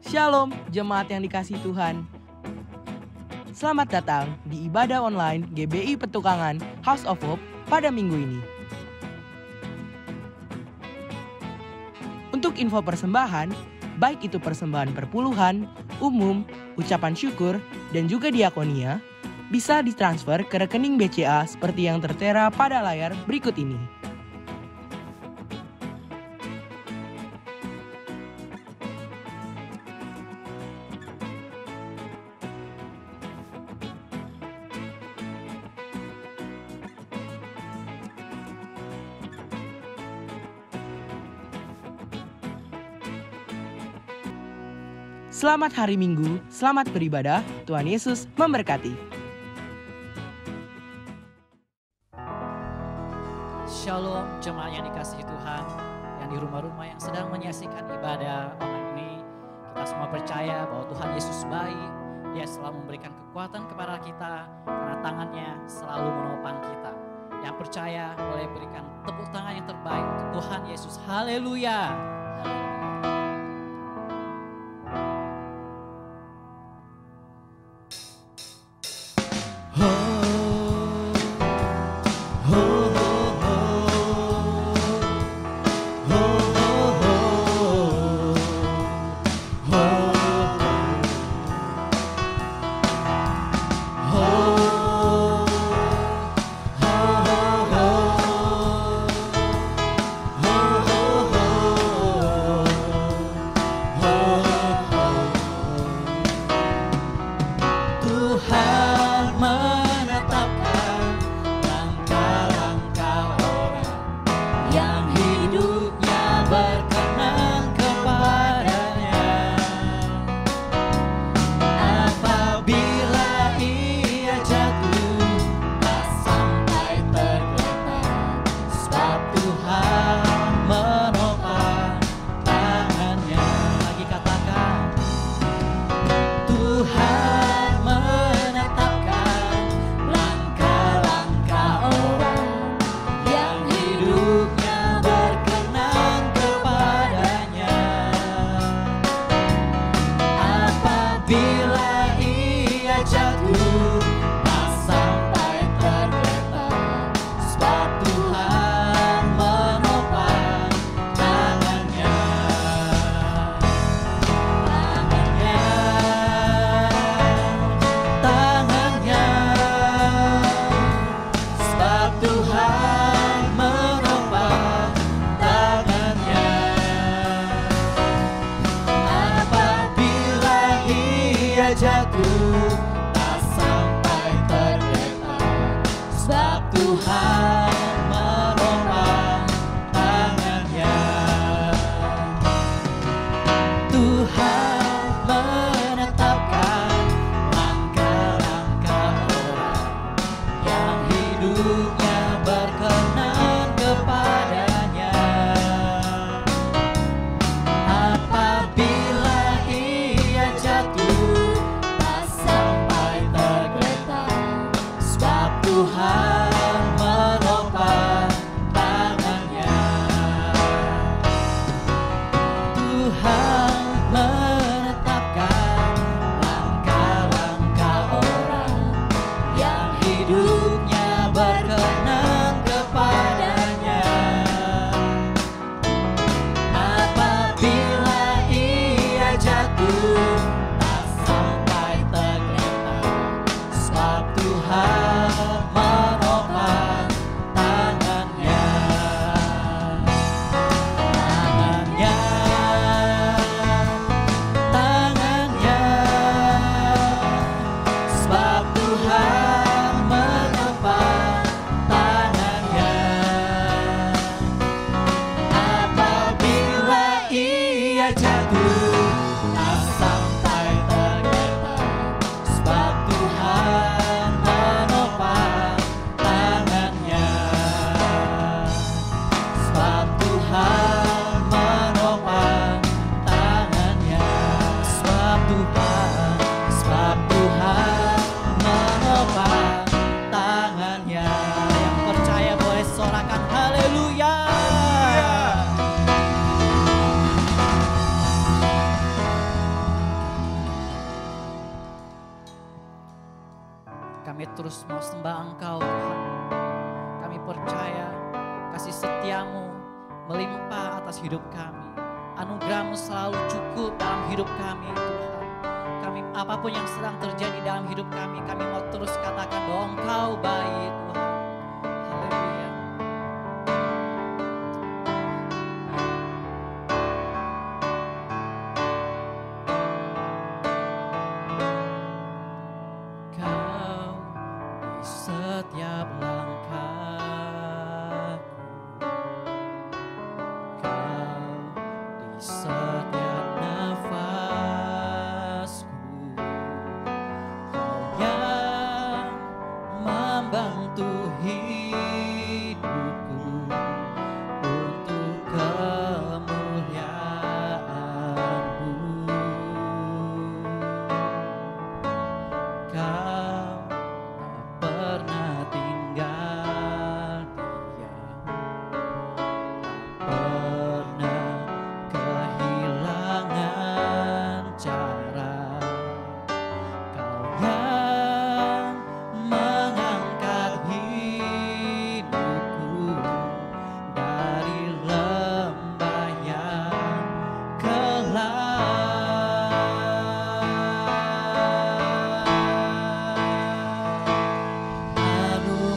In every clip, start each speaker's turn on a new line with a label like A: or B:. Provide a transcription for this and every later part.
A: Shalom, jemaat yang dikasihi Tuhan. Selamat datang di ibadah online GBI Petukangan House of Hope pada minggu ini. Untuk info persembahan, baik itu persembahan perpuluhan, umum, ucapan syukur, dan juga diakonia, bisa ditransfer ke rekening BCA seperti yang tertera pada layar berikut ini. Selamat hari Minggu, selamat beribadah, Tuhan Yesus memberkati.
B: Shalom jemaat yang dikasihi Tuhan, yang di rumah-rumah yang sedang menyaksikan ibadah online ini. Kita semua percaya bahwa Tuhan Yesus baik, Dia selalu memberikan kekuatan kepada kita, karena tangannya selalu menopang kita. Yang percaya boleh berikan tepuk tangan yang terbaik untuk Tuhan Yesus. Haleluya.
C: Tuhan menopang
B: terus mau sembah Engkau Tuhan. Kami percaya kasih setia-Mu melimpah atas hidup kami. Anugerah-Mu selalu cukup dalam hidup kami Tuhan. Kami apapun yang sedang terjadi dalam hidup kami mau terus katakan bahwa Engkau baik Tuhan. Haleluya. Kau di setiap langkahku, Kau di setiap nafasku, Kau yang membantu hidupku untuk kemuliaan-Mu. Kau tak pernah tinggal diam, pernah kehilangan cara. Kau yang mengangkat hidupku dari lembah yang gelap.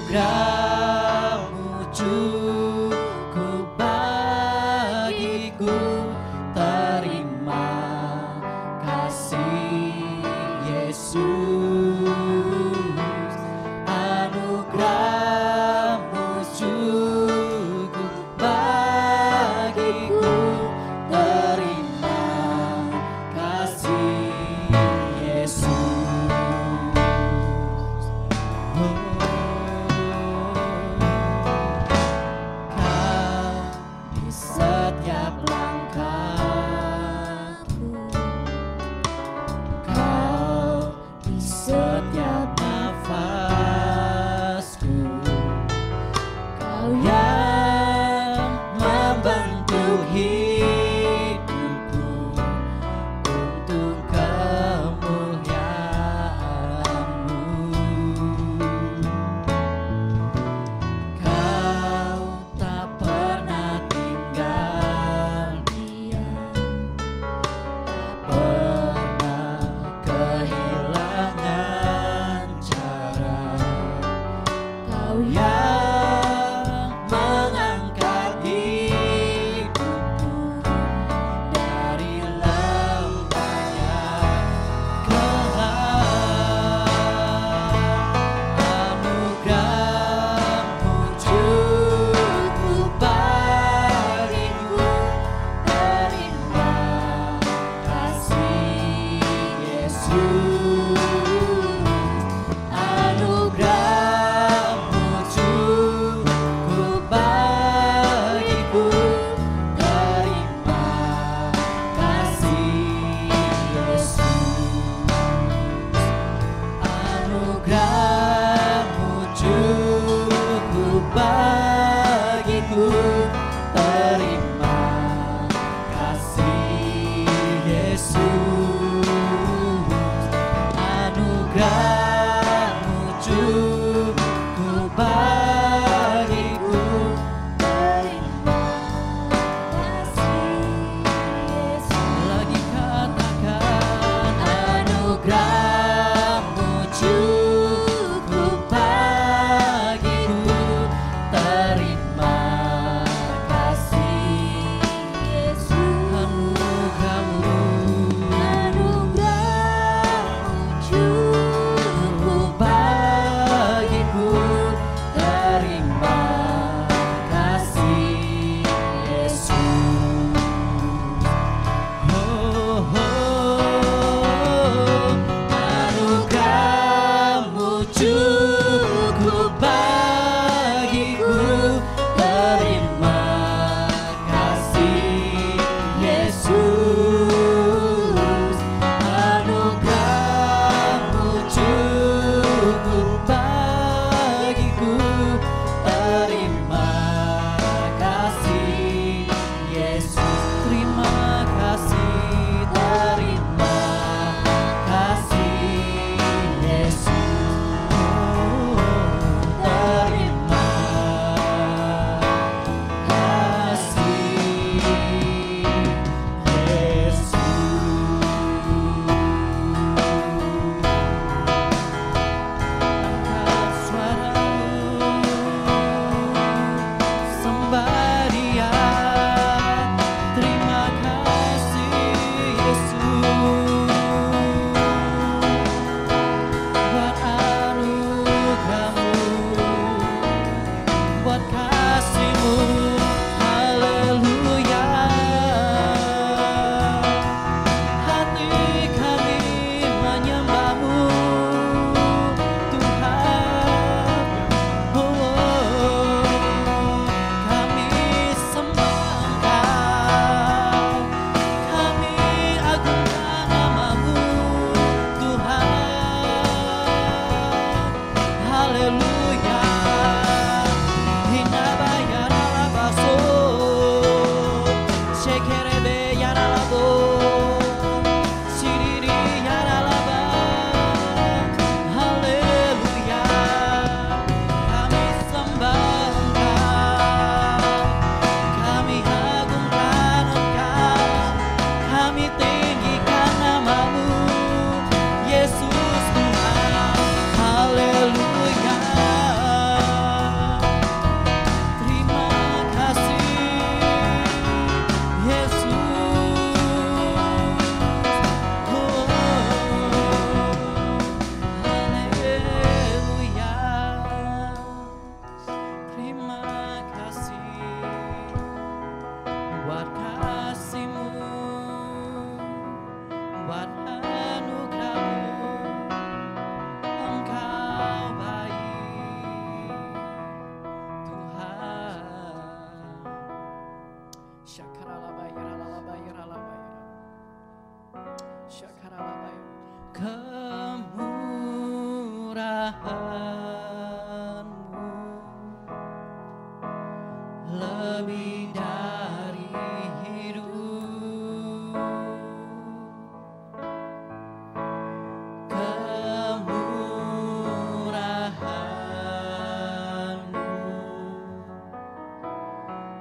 B: Anugerah-Mu cukup bagiku, terima kasih Yesus. Anugerah-Mu cukup bagiku, terima kasih Yesus. Kau di setiap langkahku, Kau di setiap nafasku, Kau yang membantu hidupku untuk kemuliaan-Mu. Kau tak pernah tinggal diam, pernah kehilangan cara. Kau yang mengangkat hidupku dari lembah yang gelap. Anugerah-Mu cukup bagiku, terima kasih Yesus. Anugerah-Mu cukup bagiku, terima kasih Yesus. Anugerah-Mu cukup bagiku, terima kasih Yesus. Anugerah-Mu cukup bagiku, terima kasih Yesus. Lagi katakan, anugerah-Mu cukup bagiku, terima kasih Yesus. Anugerah-Mu cukup lebih dari hidup, kemurahan-Mu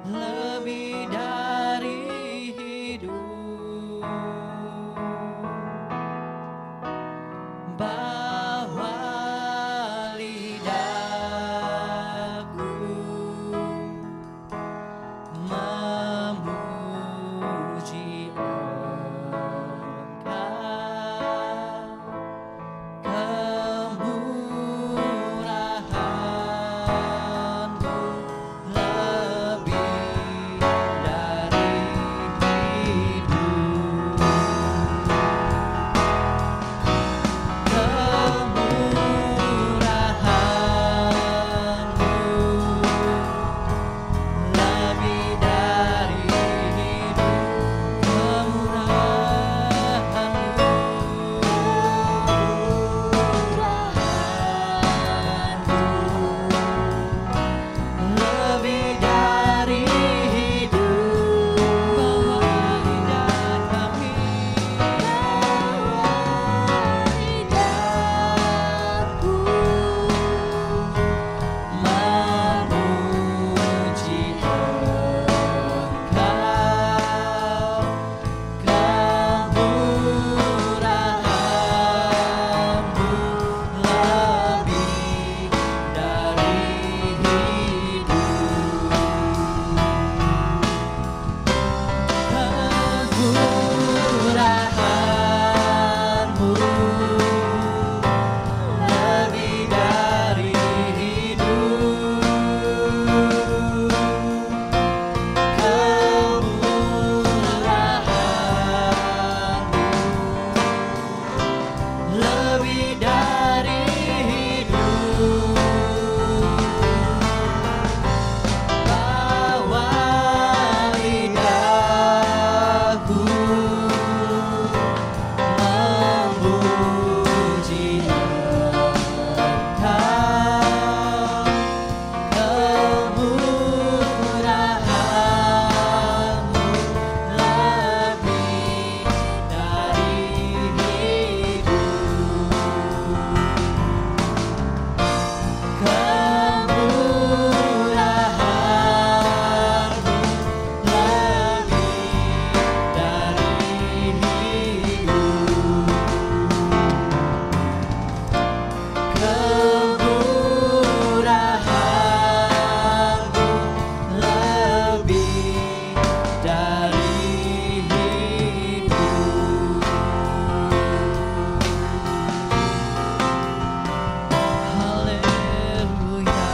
B: lebih dari hidup, bawa lidahku memuji Engkau, kemurahan-Mu lebih dari hidup, lebih dari hidup, bawa lidah kami, memuji Engkau, kemurahan-Mu lebih dari hidup, kemurahan-Mu lebih dari hidup, kemurahan-Mu lebih dari hidup, bawa lidahku memuji Engkau, kemurahan-Mu lebih dari hidup, kemurahan-Mu lebih dari hidup, kemurahan-Mu lebih dari hidup. Haleluya.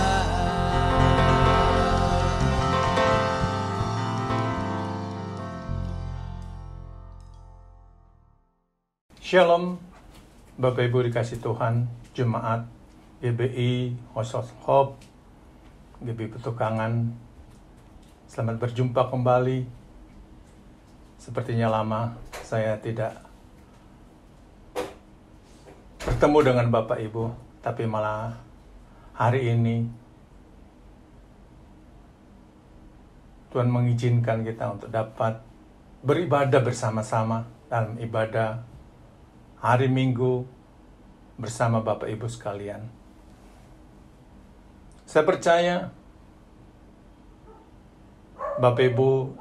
C: Shalom, Bapak Ibu dikasih Tuhan, Jemaat GBI House of Hope, GBI Petukangan. Selamat berjumpa kembali. Sepertinya lama saya tidak bertemu dengan Bapak Ibu, tapi malah hari ini Tuhan mengizinkan kita untuk dapat beribadah bersama-sama dalam ibadah hari Minggu bersama Bapak Ibu sekalian. Saya percaya Bapak Ibu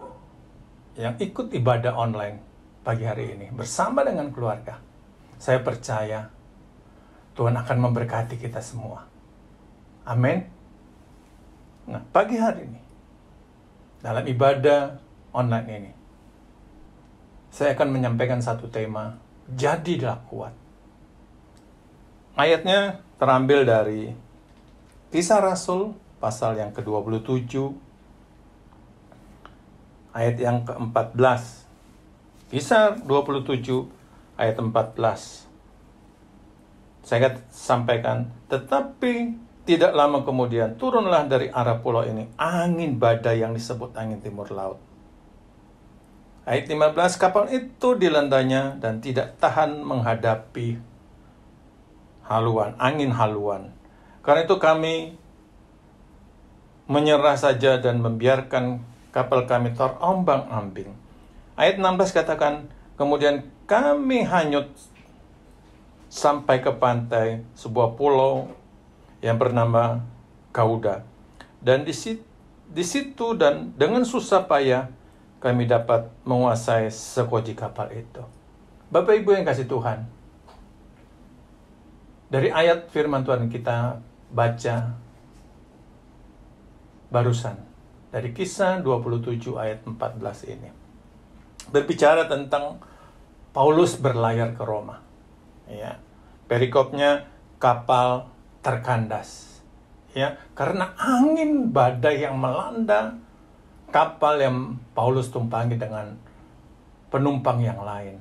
C: yang ikut ibadah online pagi hari ini bersama dengan keluarga, saya percaya Tuhan akan memberkati kita semua. Amin. Nah, pagi hari ini dalam ibadah online ini saya akan menyampaikan satu tema, jadilah kuat. Ayatnya terambil dari Kisah Rasul pasal yang ke-27 ayat yang ke-14. Kisah 27 ayat 14. Saya akan sampaikan, tetapi tidak lama kemudian turunlah dari arah pulau ini angin badai yang disebut angin timur laut. Ayat 15, kapal itu dilandanya dan tidak tahan menghadapi angin haluan. Karena itu kami menyerah saja dan membiarkan kapal kami terombang-ambing. Ayat 16 katakan, kemudian kami hanyut sampai ke pantai sebuah pulau yang bernama Kauda. Dan di situ dan dengan susah payah kami dapat menguasai sekoci kapal itu. Bapak Ibu yang kasih Tuhan, dari ayat firman Tuhan kita baca barusan, dari Kisah 27 ayat 14 ini, berbicara tentang Paulus berlayar ke Roma. Ya, perikopnya kapal terkandas. Ya, karena angin badai yang melanda kapal yang Paulus tumpangi dengan penumpang yang lain.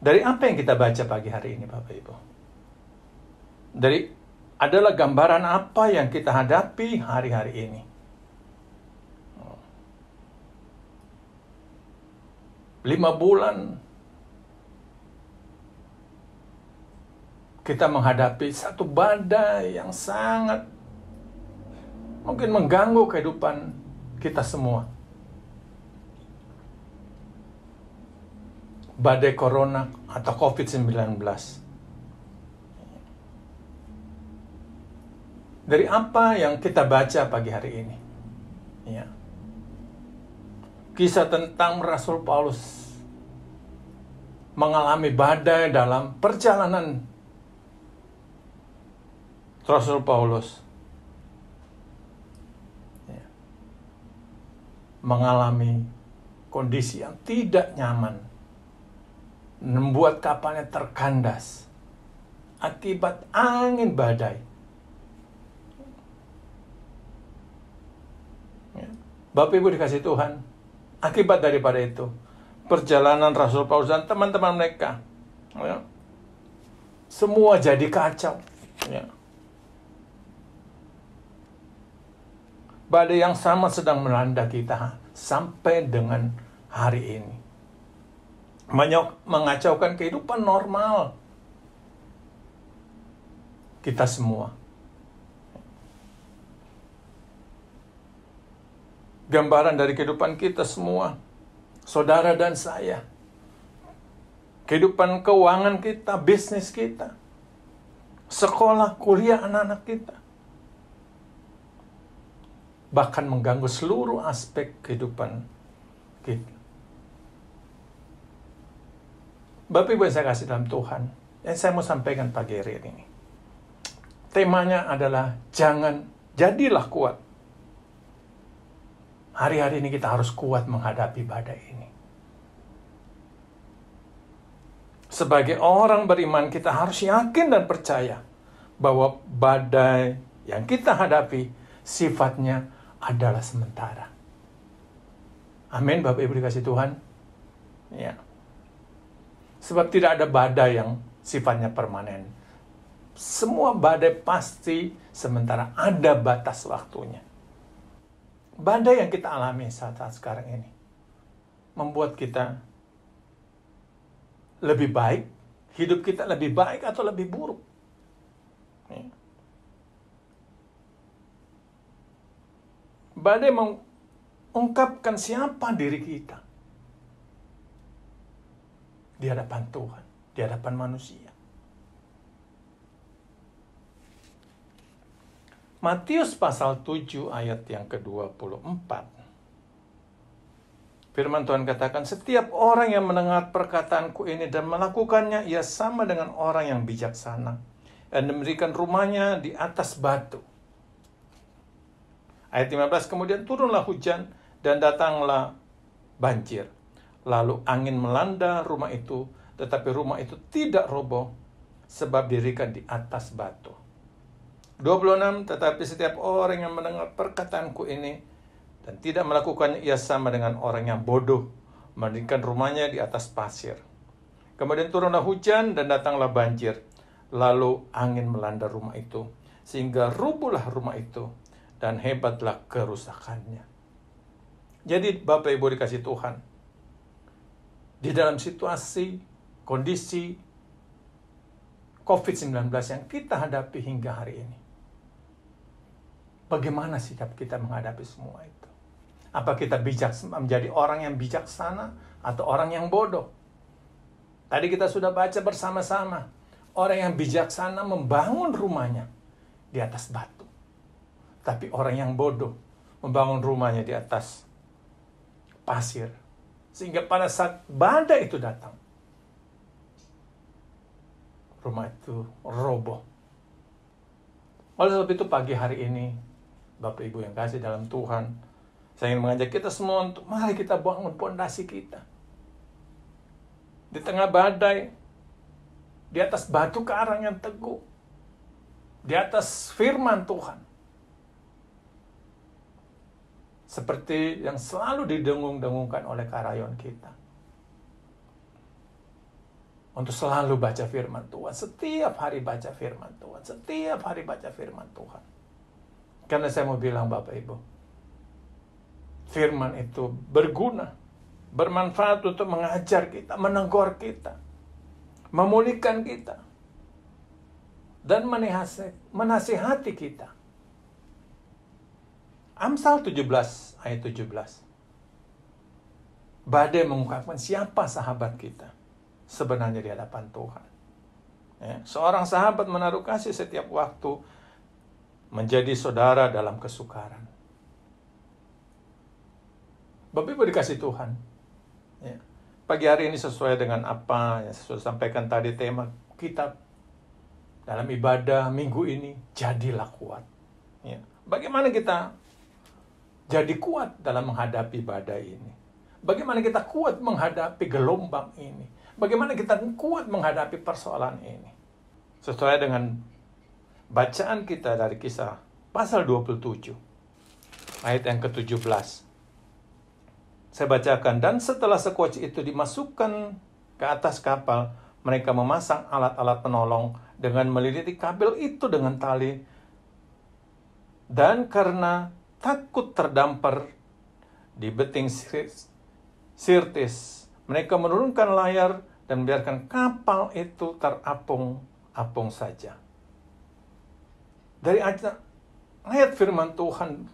C: Dari apa yang kita baca pagi hari ini, Bapak Ibu? Adalah gambaran apa yang kita hadapi hari-hari ini. 5 bulan kita menghadapi satu badai yang sangat mungkin mengganggu kehidupan kita semua. Badai Corona atau COVID-19. Dari apa yang kita baca pagi hari ini? Ya. Kisah tentang Rasul Paulus mengalami badai dalam perjalanan Rasul Paulus. Mengalami kondisi yang tidak nyaman, membuat kapalnya terkandas akibat angin badai. Bapak Ibu dikasih Tuhan, akibat daripada itu, perjalanan Rasul Paulus dan teman-teman mereka, semua jadi kacau. Badai yang sama sedang melanda kita sampai dengan hari ini. Mengacaukan kehidupan normal kita semua. Gambaran dari kehidupan kita semua, saudara dan saya. Kehidupan keuangan kita, bisnis kita, sekolah, kuliah anak-anak kita. Bahkan mengganggu seluruh aspek kehidupan kita. Bapak Ibu yang saya kasih dalam Tuhan, yang saya mau sampaikan pagi hari ini, temanya adalah jadilah kuat. Hari-hari ini kita harus kuat menghadapi badai ini. Sebagai orang beriman, kita harus yakin dan percaya bahwa badai yang kita hadapi sifatnya adalah sementara. Amin, Bapak Ibu dikasih Tuhan. Ya. Sebab tidak ada badai yang sifatnya permanen. Semua badai pasti sementara, ada batas waktunya. Badai yang kita alami saat sekarang ini membuat kita lebih baik, hidup kita lebih baik atau lebih buruk. Badai ungkapkan siapa diri kita di hadapan Tuhan, di hadapan manusia. Matius pasal 7 ayat yang ke-24. Firman Tuhan katakan, setiap orang yang mendengar perkataanku ini dan melakukannya, ia sama dengan orang yang bijaksana dan memberikan rumahnya di atas batu. Ayat 15, kemudian turunlah hujan dan datanglah banjir. Lalu angin melanda rumah itu, tetapi rumah itu tidak roboh sebab didirikan di atas batu. 26, tetapi setiap orang yang mendengar perkataanku ini dan tidak melakukannya, ia sama dengan orang yang bodoh, mendirikan rumahnya di atas pasir. Kemudian turunlah hujan dan datanglah banjir. Lalu angin melanda rumah itu, sehingga rubuhlah rumah itu, dan hebatlah kerusakannya. Jadi Bapak Ibu dikasih Tuhan, di dalam situasi, kondisi COVID-19 yang kita hadapi hingga hari ini, bagaimana sikap kita menghadapi semua itu? Apa kita menjadi orang yang bijaksana atau orang yang bodoh? Tadi kita sudah baca bersama-sama, orang yang bijaksana membangun rumahnya di atas batu. Tapi orang yang bodoh membangun rumahnya di atas pasir. Sehingga pada saat badai itu datang, rumah itu roboh. Oleh sebab itu pagi hari ini, Bapak Ibu yang kasih dalam Tuhan, saya ingin mengajak kita semua untuk mari kita bangun pondasi kita. Di tengah badai, di atas batu karang yang teguh, di atas firman Tuhan. Seperti yang selalu didengung-dengungkan oleh karayon kita. Untuk selalu baca firman Tuhan. Setiap hari baca firman Tuhan. Setiap hari baca firman Tuhan. Karena saya mau bilang Bapak Ibu, firman itu berguna, bermanfaat untuk mengajar kita, menegur kita, memulihkan kita, dan menasihati kita. Amsal 17 ayat 17. Badai mengungkapkan siapa sahabat kita sebenarnya di hadapan Tuhan. Ya, seorang sahabat menaruh kasih setiap waktu, menjadi saudara dalam kesukaran. Bapak Ibu dikasih Tuhan. Ya, pagi hari ini sesuai dengan apa yang saya sudah sampaikan tadi, tema kita dalam ibadah minggu ini, jadilah kuat. Ya, bagaimana kita jadi kuat dalam menghadapi badai ini? Bagaimana kita kuat menghadapi gelombang ini? Bagaimana kita kuat menghadapi persoalan ini? Sesuai dengan bacaan kita dari Kisah pasal 27, ayat yang ke-17. Saya bacakan, dan setelah sekoci itu dimasukkan ke atas kapal, mereka memasang alat-alat penolong dengan meliliti kabel itu dengan tali. Dan karena takut terdampar di beting Sirtis, mereka menurunkan layar dan membiarkan kapal itu terapung-apung saja. Dari ayat firman Tuhan,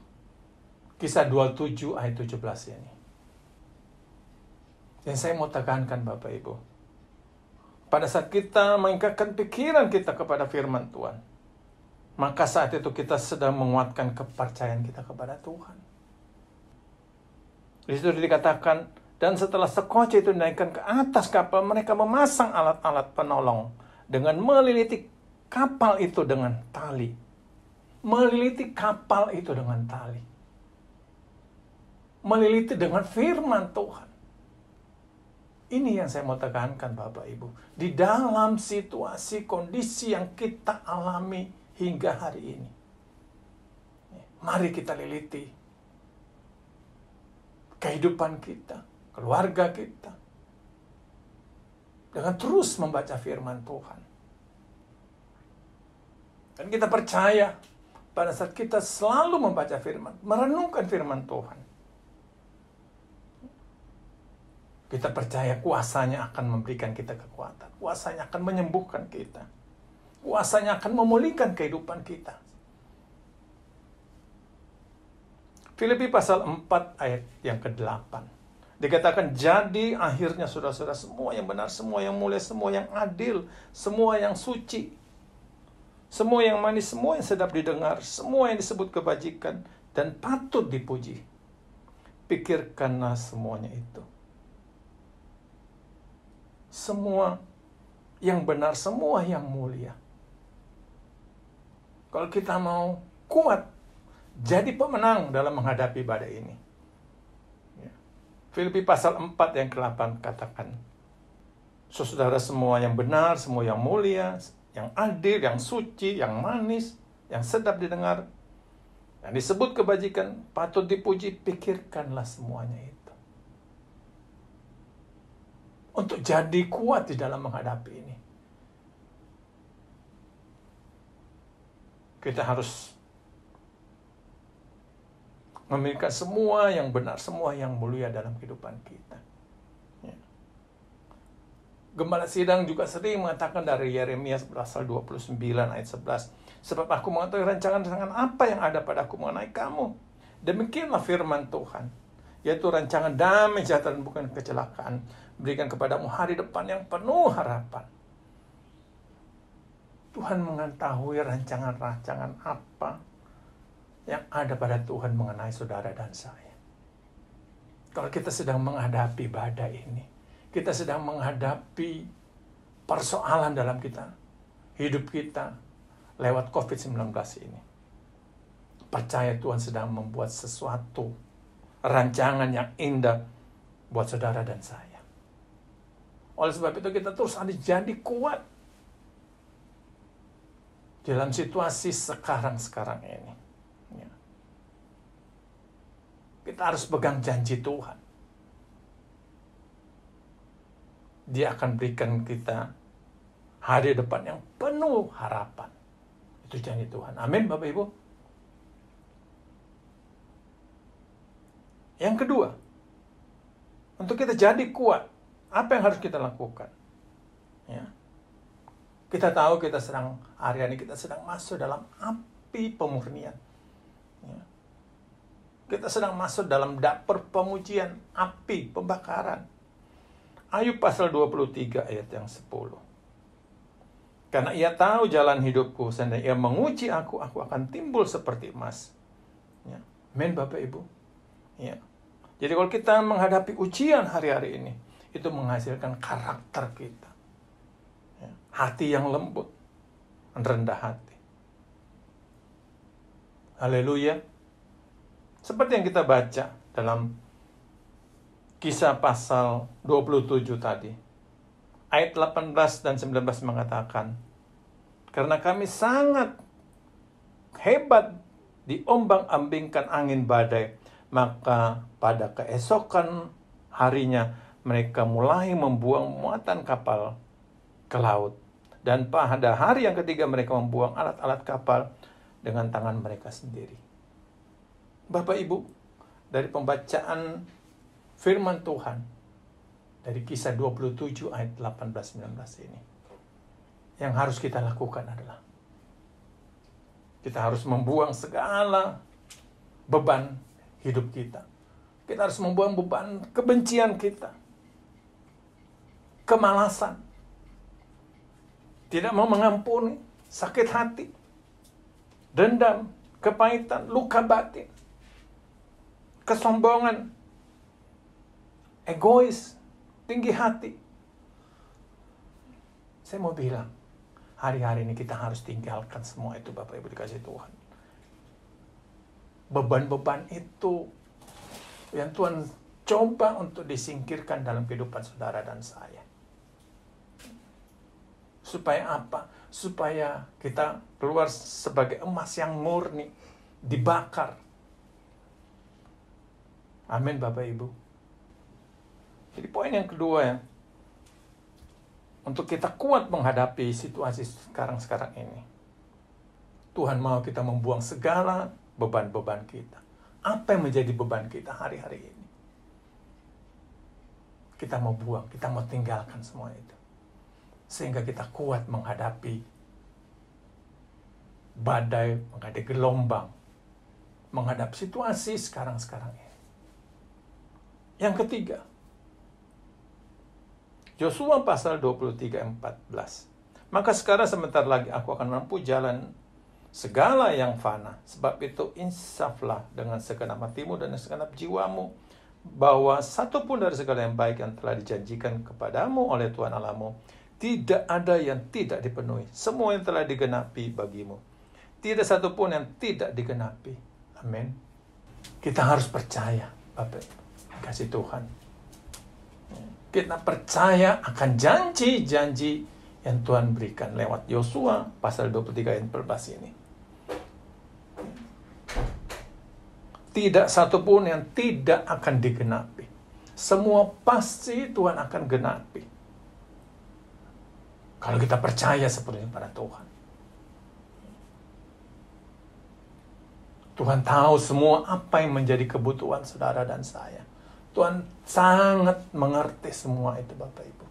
C: Kisah 27 ayat 17 ini. Yang saya mau tekankan Bapak Ibu, pada saat kita mengikatkan pikiran kita kepada firman Tuhan, maka saat itu kita sedang menguatkan kepercayaan kita kepada Tuhan. Di situ dikatakan, dan setelah sekoci itu dinaikkan ke atas kapal, mereka memasang alat-alat penolong dengan meliliti kapal itu dengan tali. Meliliti kapal itu dengan tali. Meliliti dengan firman Tuhan. Ini yang saya mau tekankan Bapak Ibu. Di dalam situasi, kondisi yang kita alami hingga hari ini, mari kita liliti kehidupan kita, keluarga kita, dengan terus membaca firman Tuhan. Dan kita percaya pada saat kita selalu membaca firman, merenungkan firman Tuhan, kita percaya kuasanya akan memberikan kita kekuatan, kuasanya akan menyembuhkan kita, kuasanya akan memulihkan kehidupan kita. Filipi pasal 4 ayat yang ke-8. Dikatakan, jadi akhirnya saudara-saudara, semua yang benar, semua yang mulia, semua yang adil, semua yang suci, semua yang manis, semua yang sedap didengar, semua yang disebut kebajikan dan patut dipuji, pikirkanlah semuanya itu. Semua yang benar, semua yang mulia. Kalau kita mau kuat, jadi pemenang dalam menghadapi badai ini. Filipi pasal 4 yang ke-8 katakan, saudara, semua yang benar, semua yang mulia, yang adil, yang suci, yang manis, yang sedap didengar, yang disebut kebajikan, patut dipuji, pikirkanlah semuanya itu. Untuk jadi kuat di dalam menghadapi ini, kita harus memiliki semua yang benar, semua yang mulia dalam kehidupan kita. Ya. Gembala Sidang juga sering mengatakan dari Yeremia pasal 29 ayat 11, sebab aku mengetahui rancangan-rancangan apa yang ada padaku mengenai kamu. Demikianlah firman Tuhan, yaitu rancangan damai sejahtera bukan kecelakaan, berikan kepadamu hari depan yang penuh harapan. Tuhan mengetahui rancangan-rancangan apa yang ada pada Tuhan mengenai saudara dan saya. Kalau kita sedang menghadapi badai ini, kita sedang menghadapi persoalan dalam hidup kita lewat COVID-19 ini, percaya Tuhan sedang membuat sesuatu rancangan yang indah buat saudara dan saya. Oleh sebab itu kita terus harus jadi kuat dalam situasi sekarang ini. Ya. Kita harus pegang janji Tuhan. Dia akan berikan kita hari depan yang penuh harapan. Itu janji Tuhan. Amin, Bapak Ibu. Yang kedua, untuk kita jadi kuat, apa yang harus kita lakukan? Ya. Kita tahu hari ini kita sedang masuk dalam api pemurnian. Ya. Kita sedang masuk dalam dapur pemujian, api pembakaran. Ayub pasal 23 ayat yang 10. Karena ia tahu jalan hidupku, sehingga ia menguji aku akan timbul seperti emas. Ya. Amin, Bapak Ibu. Ya. Jadi kalau kita menghadapi ujian hari-hari ini, itu menghasilkan karakter kita. Hati yang lembut, rendah hati. Haleluya. Seperti yang kita baca dalam Kisah pasal 27 tadi. Ayat 18 dan 19 mengatakan, karena kami sangat hebat diombang-ambingkan angin badai, maka pada keesokan harinya mereka mulai membuang muatan kapal ke laut. Dan pada hari yang ketiga mereka membuang alat-alat kapal dengan tangan mereka sendiri. Bapak Ibu, dari pembacaan firman Tuhan, dari Kisah 27 ayat 18-19 ini, yang harus kita lakukan adalah, kita harus membuang segala beban hidup kita. Kita harus membuang beban kebencian kita, kemalasan, tidak mau mengampuni, sakit hati, dendam, kepahitan, luka batin, kesombongan, egois, tinggi hati. Saya mau bilang, hari-hari ini kita harus tinggalkan semua itu, Bapak Ibu dikasih Tuhan. Beban-beban itu yang Tuhan coba untuk disingkirkan dalam kehidupan saudara dan saya. Supaya apa? Supaya kita keluar sebagai emas yang murni, dibakar. Amin, Bapak Ibu. Jadi poin yang kedua ya, untuk kita kuat menghadapi situasi sekarang ini, Tuhan mau kita membuang segala beban-beban kita. Apa yang menjadi beban kita hari-hari ini? Kita mau buang, kita mau tinggalkan semua itu. Sehingga kita kuat menghadapi badai, menghadapi gelombang menghadapi situasi sekarang-sekarang ini. Yang ketiga, Yosua pasal 23:14. Maka sekarang sebentar lagi aku akan mampu jalan segala yang fana. Sebab itu insaflah dengan segenap hatimu dan segenap jiwamu, bahwa satu pun dari segala yang baik yang telah dijanjikan kepadamu oleh Tuhan Allahmu, tidak ada yang tidak dipenuhi. Semua yang telah digenapi bagimu. Tidak satu pun yang tidak digenapi. Amin. Kita harus percaya, Bapak, kasih Tuhan. Kita percaya akan janji-janji yang Tuhan berikan lewat Yosua pasal 23 ayat 14 ini. Tidak satu pun yang tidak akan digenapi. Semua pasti Tuhan akan genapi. Kalau kita percaya sepenuhnya pada Tuhan. Tuhan tahu semua apa yang menjadi kebutuhan saudara dan saya. Tuhan sangat mengerti semua itu, Bapak Ibu.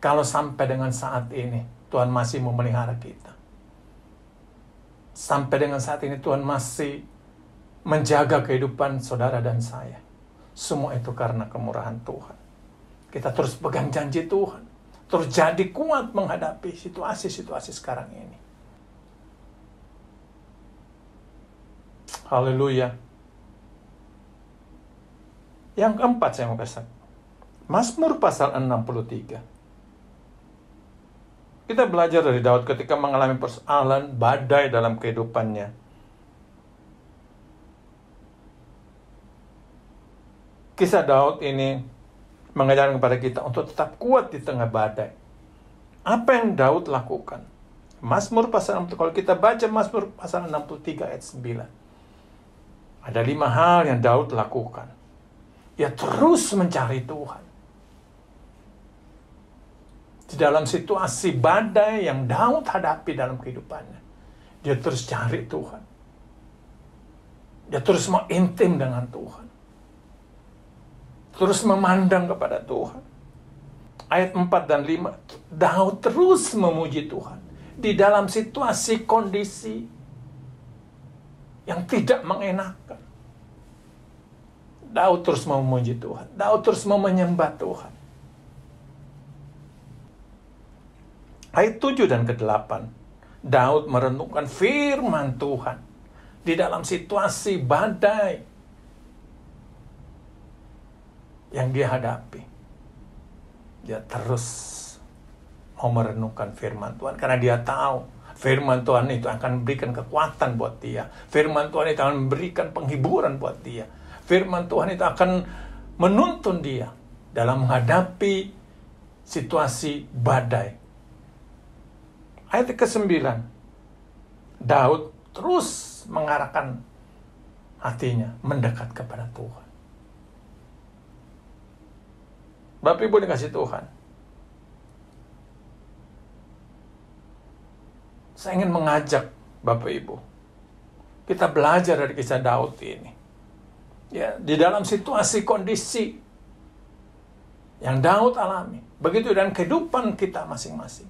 C: Kalau sampai dengan saat ini Tuhan masih memelihara kita. Sampai dengan saat ini Tuhan masih menjaga kehidupan saudara dan saya. Semua itu karena kemurahan Tuhan. Kita terus pegang janji Tuhan. Terus jadi kuat menghadapi situasi-situasi sekarang ini. Haleluya. Yang keempat saya mau kasih. Mazmur pasal 63. Kita belajar dari Daud ketika mengalami persoalan badai dalam kehidupannya. Kisah Daud ini mengajarkan kepada kita untuk tetap kuat di tengah badai. Apa yang Daud lakukan? Mazmur pasal 63, kalau kita baca Mazmur pasal 63 ayat 9. Ada 5 hal yang Daud lakukan. Dia terus mencari Tuhan. Di dalam situasi badai yang Daud hadapi dalam kehidupannya, dia terus cari Tuhan. Dia terus mau intim dengan Tuhan. Terus memandang kepada Tuhan. Ayat 4 dan 5, Daud terus memuji Tuhan. Di dalam situasi kondisi yang tidak mengenakan. Daud terus mau memuji Tuhan. Daud terus mau menyembah Tuhan. Ayat 7 dan ke-8. Daud merenungkan firman Tuhan. Di dalam situasi badai yang dia hadapi. Dia terus mau merenungkan firman Tuhan. Karena dia tahu firman Tuhan itu akan memberikan kekuatan buat dia. Firman Tuhan itu akan memberikan penghiburan buat dia. Firman Tuhan itu akan menuntun dia dalam menghadapi situasi badai. Ayat ke-9. Daud terus mengarahkan hatinya mendekat kepada Tuhan. Bapak Ibu dikasih Tuhan. Saya ingin mengajak Bapak Ibu. Kita belajar dari kisah Daud ini. Ya, di dalam situasi kondisi yang Daud alami, begitu dan kehidupan kita masing-masing.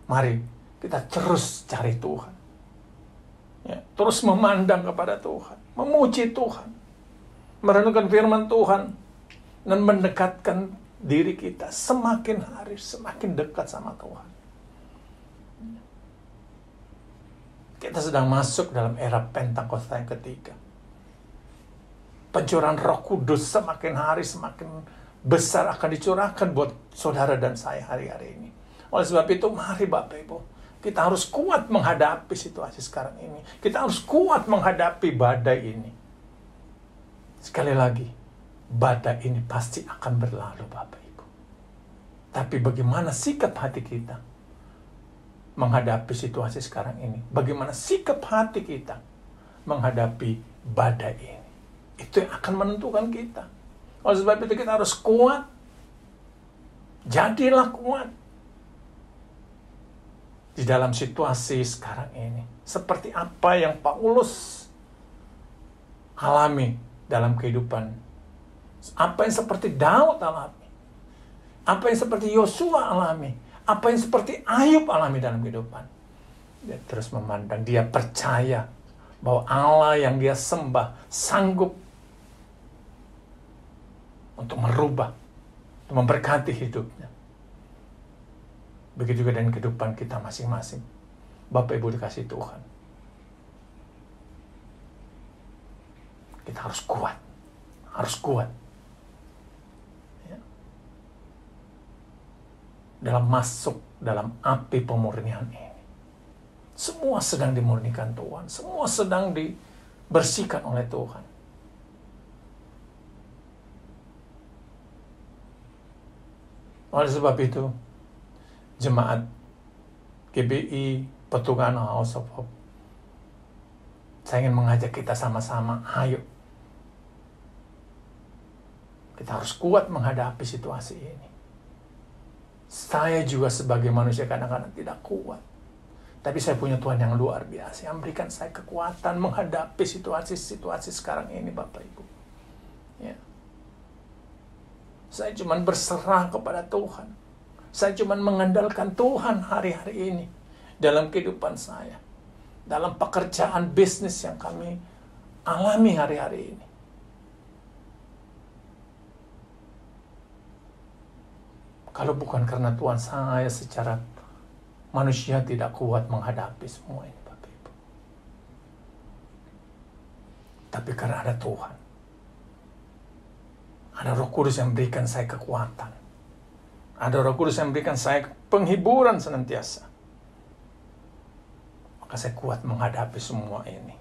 C: Mari kita terus cari Tuhan. Ya, terus memandang kepada Tuhan, memuji Tuhan, merenungkan firman Tuhan, dan mendekatkan diri kita semakin hari semakin dekat sama Tuhan. Kita sedang masuk dalam era Pentakosta yang ketiga. Pencurahan Roh Kudus semakin hari semakin besar akan dicurahkan buat saudara dan saya hari-hari ini. Oleh sebab itu, mari Bapak Ibu, kita harus kuat menghadapi situasi sekarang ini. Kita harus kuat menghadapi badai ini. Sekali lagi, badai ini pasti akan berlalu Bapak Ibu. Tapi bagaimana sikap hati kita menghadapi situasi sekarang ini? Bagaimana sikap hati kita menghadapi badai ini? Itu yang akan menentukan kita. Oleh sebab itu kita harus kuat. Jadilah kuat di dalam situasi sekarang ini. Seperti apa yang Paulus alami dalam kehidupan. Apa yang seperti Daud alami. Apa yang seperti Yosua alami. Apa yang seperti Ayub alami dalam kehidupan. Dia terus memandang, dia percaya bahwa Allah yang dia sembah sanggup untuk merubah, untuk memberkati hidupnya. Begitu juga dengan kehidupan kita masing-masing. Bapak Ibu dikasih Tuhan, kita harus kuat. Harus kuat. Ya. Dalam masuk dalam api pemurnian ini. Semua sedang dimurnikan Tuhan. Semua sedang dibersihkan oleh Tuhan. Oleh sebab itu, jemaat GBI Petukan House of Hope, saya ingin mengajak kita sama-sama, ayo. Kita harus kuat menghadapi situasi ini. Saya juga sebagai manusia kadang-kadang tidak kuat. Tapi saya punya Tuhan yang luar biasa, yang memberikan saya kekuatan menghadapi situasi-situasi sekarang ini, Bapak Ibu. Ya. Saya cuma berserah kepada Tuhan. Saya cuma mengandalkan Tuhan hari-hari ini dalam kehidupan saya. Dalam pekerjaan bisnis yang kami alami hari-hari ini. Kalau bukan karena Tuhan, saya secara manusia tidak kuat menghadapi semua ini, Bapak Ibu. Tapi karena ada Tuhan, ada Roh Kudus yang memberikan saya kekuatan, ada Roh Kudus yang memberikan saya penghiburan senantiasa, maka saya kuat menghadapi semua ini.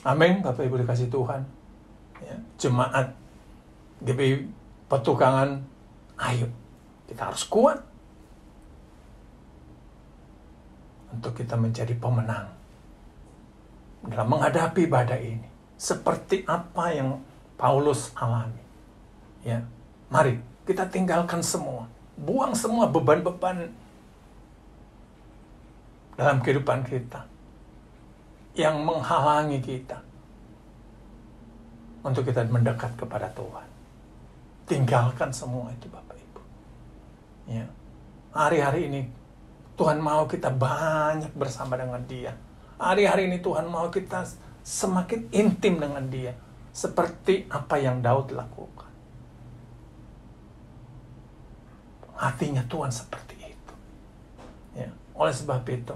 C: Amin, Bapak Ibu dikasih Tuhan. Ya, jemaat GBI Petukangan, ayo, kita harus kuat untuk kita menjadi pemenang dalam menghadapi badai ini. Seperti apa yang Paulus alami. Ya, mari kita tinggalkan semua, buang semua beban-beban dalam kehidupan kita yang menghalangi kita untuk kita mendekat kepada Tuhan. Tinggalkan semua itu, Bapak Ibu. Ya. Hari-hari ini Tuhan mau kita banyak bersama dengan Dia. Hari-hari ini Tuhan mau kita semakin intim dengan Dia, seperti apa yang Daud lakukan. Hatinya Tuhan seperti itu. Ya. Oleh sebab itu,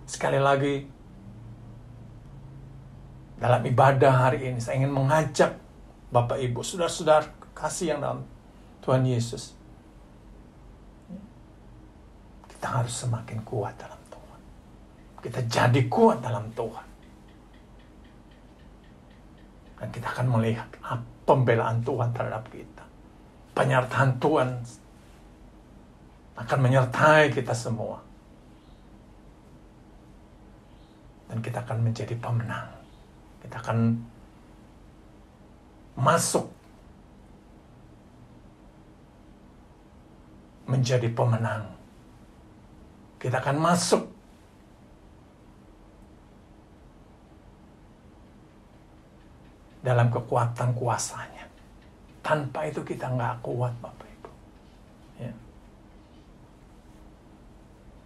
C: sekali lagi dalam ibadah hari ini saya ingin mengajak Bapak Ibu, saudara-saudara kasih yang dalam Tuhan Yesus, kita harus semakin kuat dalam Tuhan. Kita jadi kuat dalam Tuhan. Dan kita akan melihat pembelaan Tuhan terhadap kita. Penyertaan Tuhan akan menyertai kita semua. Dan kita akan menjadi pemenang. Kita akan masuk menjadi pemenang. Kita akan masuk dalam kekuatan kuasanya. Tanpa itu kita nggak kuat, Bapak Ibu. Ya.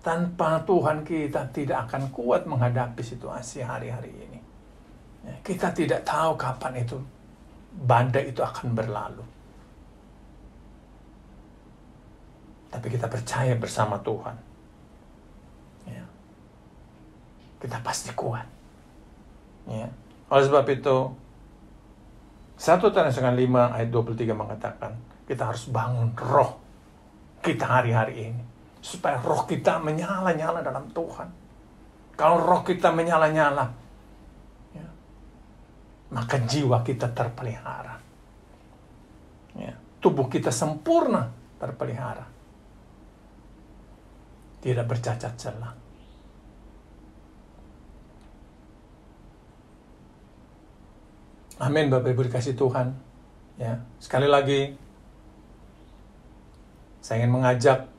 C: Tanpa Tuhan kita tidak akan kuat menghadapi situasi hari-hari ini. Ya. Kita tidak tahu kapan itu badai itu akan berlalu. Tapi kita percaya bersama Tuhan. Ya. Kita pasti kuat. Ya. Oleh sebab itu, 1 Tesalonika 5 ayat 23 mengatakan, kita harus bangun roh kita hari-hari ini. Supaya roh kita menyala-nyala dalam Tuhan. Kalau roh kita menyala-nyala, ya, maka jiwa kita terpelihara. Ya. Tubuh kita sempurna terpelihara. Tidak bercacat celah. Amin, Bapak Ibu dikasih Tuhan. Ya, sekali lagi saya ingin mengajak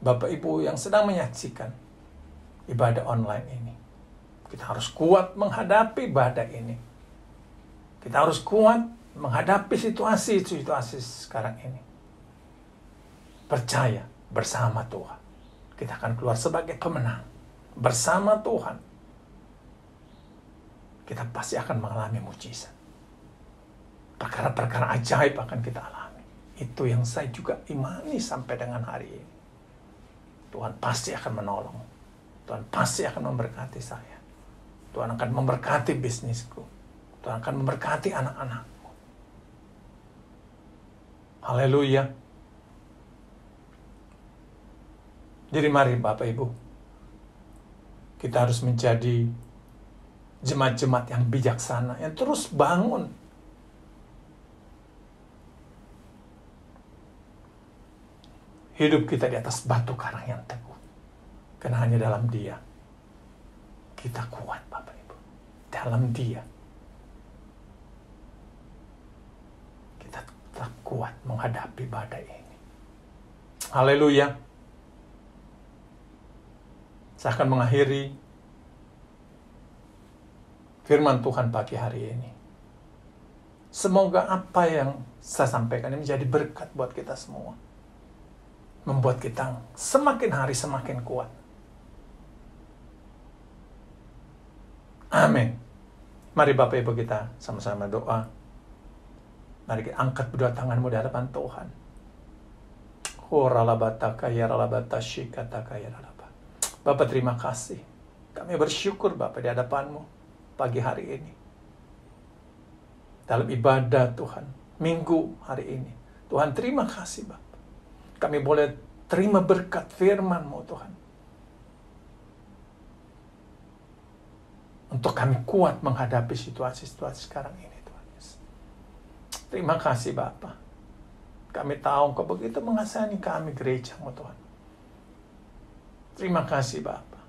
C: Bapak Ibu yang sedang menyaksikan ibadah online ini. Kita harus kuat menghadapi ibadah ini. Kita harus kuat menghadapi situasi-situasi sekarang ini. Percaya bersama Tuhan. kita akan keluar sebagai pemenang. Bersama Tuhan, kita pasti akan mengalami mujizat. Perkara-perkara ajaib akan kita alami. Itu yang saya juga imani sampai dengan hari ini. Tuhan pasti akan menolong. Tuhan pasti akan memberkati saya. Tuhan akan memberkati bisnisku. Tuhan akan memberkati anak-anakku. Haleluya. Jadi mari Bapak Ibu, kita harus menjadi jemaat-jemaat yang bijaksana, yang terus bangun. Hidup kita di atas batu karang yang teguh. Karena hanya dalam Dia kita kuat, Bapak Ibu. Dalam Dia kita tetap kuat menghadapi badai ini. Haleluya. Saya akan mengakhiri firman Tuhan pagi hari ini. Semoga apa yang saya sampaikan ini menjadi berkat buat kita semua. Membuat kita semakin hari semakin kuat. Amin. Mari Bapak Ibu kita sama-sama doa. Mari kita angkat kedua tanganmu di hadapan Tuhan. Bapak terima kasih. Kami bersyukur Bapak di hadapan-Mu pagi hari ini. Dalam ibadah Tuhan, minggu hari ini. Tuhan terima kasih Bapak. Kami boleh terima berkat firman-Mu Tuhan. Untuk kami kuat menghadapi situasi-situasi sekarang ini Tuhan Yesus. Terima kasih Bapak. Kami tahu Engkau begitu mengasihani kami gereja-Mu Tuhan. Terima kasih Bapa.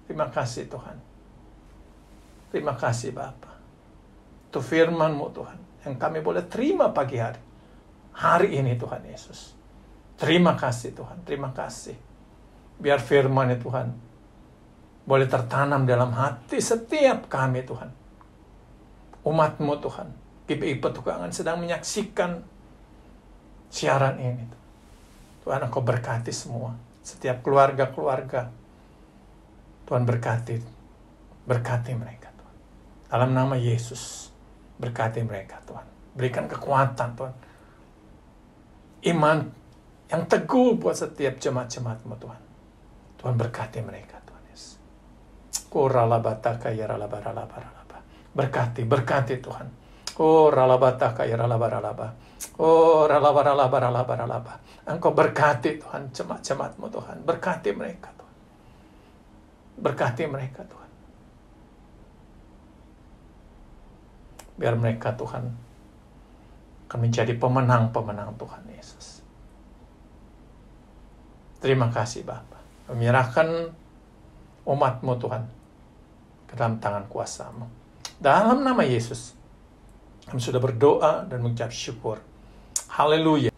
C: Terima kasih Tuhan. Terima kasih Bapa. Itu firman-Mu Tuhan, yang kami boleh terima pagi hari. Hari ini Tuhan Yesus. Terima kasih Tuhan, terima kasih. Biar firman-Nya Tuhan boleh tertanam dalam hati setiap kami Tuhan. Umat-Mu Tuhan. GPI Petukangan sedang menyaksikan siaran ini. Tuhan Engkau berkati semua. Setiap keluarga-keluarga, Tuhan berkati mereka Tuhan. Dalam nama Yesus, berkati mereka Tuhan. Berikan kekuatan Tuhan. Iman yang teguh buat setiap jemaat-jemaat-Mu Tuhan. Tuhan berkati mereka Tuhan Yesus. Berkati Tuhan. Oh ralabataka ya ralabaralaba. Oh ralabaralaba. Engkau berkati Tuhan jemaat-jemaat-Mu Tuhan. Berkati mereka Tuhan. Berkati mereka Tuhan. Biar mereka Tuhan akan menjadi pemenang-pemenang Tuhan Yesus. Terima kasih Bapa. Menyerahkan umat-Mu Tuhan ke dalam tangan kuasa-Mu. Dalam nama Yesus, kami sudah berdoa dan mengucap syukur. Haleluya.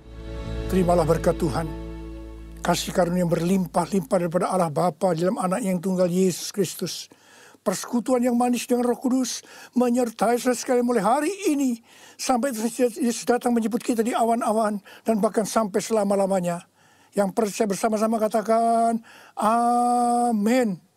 D: Terimalah berkat Tuhan. Kasih karunia yang berlimpah-limpah daripada Allah Bapa dalam anak yang tunggal Yesus Kristus. Persekutuan yang manis dengan Roh Kudus menyertai saudara sekalian mulai hari ini. Sampai Yesus datang menjemput kita di awan-awan. Dan bahkan sampai selama-lamanya. Yang percaya bersama-sama katakan, Amin.